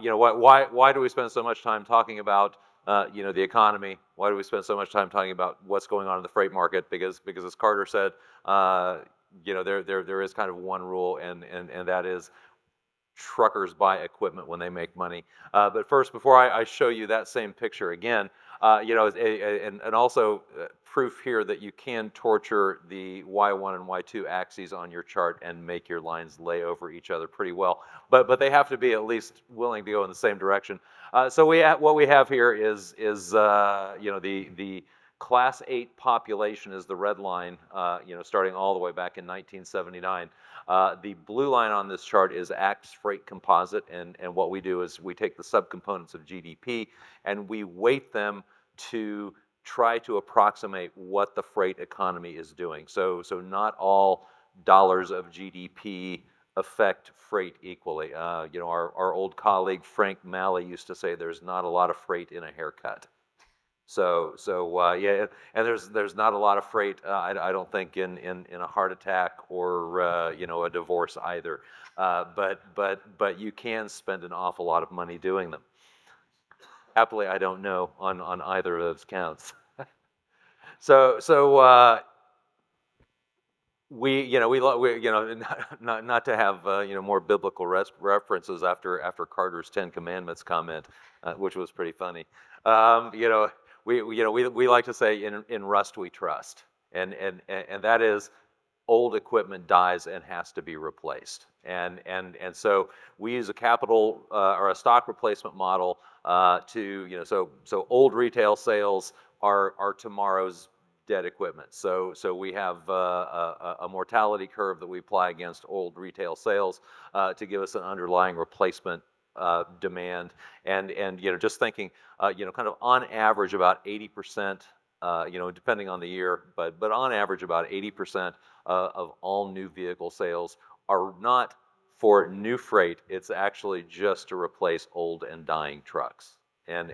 Why do we spend so much time talking about the economy? Why do we spend so much time talking about what's going on in the freight market? Because as Carter said, uh, there is kind of one rule, and that is truckers buy equipment when they make money. But first, before I show you that same picture again, and also proof here that you can torture the Y1 and Y2 axes on your chart and make your lines lay over each other pretty well. But they have to be at least willing to go in the same direction. So what we have here is the Class 8 population is the red line, starting all the way back in 1979. The blue line on this chart is ACT's freight composite, and what we do is we take the subcomponents of GDP and we weight them to try to approximate what the freight economy is doing. So not all dollars of GDP affect freight equally. Our old colleague Frank Malley used to say there's not a lot of freight in a haircut. Yeah, and there's not a lot of freight. I don't think in a heart attack or a divorce either. But you can spend an awful lot of money doing them. Happily, I don't know on either of those counts. So not to have more biblical references after Carter's Ten Commandments comment, which was pretty funny. Um, you know, we like to say in rust we trust, and that is old equipment dies and has to be replaced. And so we use a capital or a stock replacement model so old retail sales are tomorrow's dead equipment. So we have a mortality curve that we apply against old retail sales to give us an underlying replacement demand. And just thinking, kind of on average about 80%, depending on the year, but on average about 80% of all new vehicle sales are not for new freight. It's actually just to replace old and dying trucks. And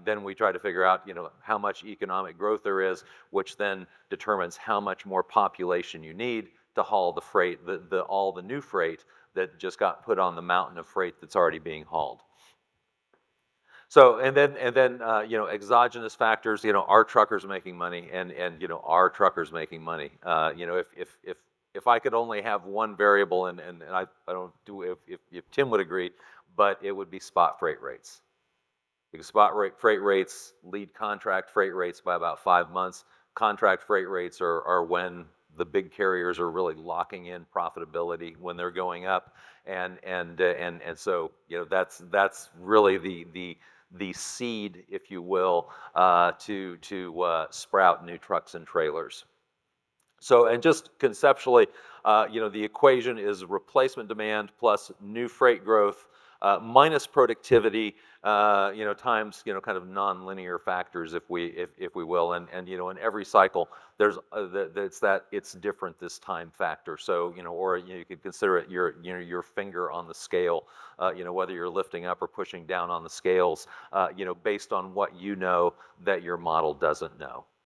then we try to figure out how much economic growth there is, which then determines how much more population you need to haul the freight, all the new freight that just got put on the mountain of freight that's already being hauled. So exogenous factors. Are truckers making money, and are truckers making money? If I could only have one variable, and I don't do if Tim would agree, but it would be spot freight rates. Because freight rates lead contract freight rates by about 5 months. Contract freight rates are when the big carriers are really locking in profitability when they're going up, and so that's really the seed, if you will, to sprout new trucks and trailers. So, and just conceptually, the equation is replacement demand plus new freight growth minus productivity, times kind of nonlinear factors, if we will, and in every cycle there's it's different this time factor. So or you could consider it your finger on the scale, whether you're lifting up or pushing down on the scales, based on what that your model doesn't know.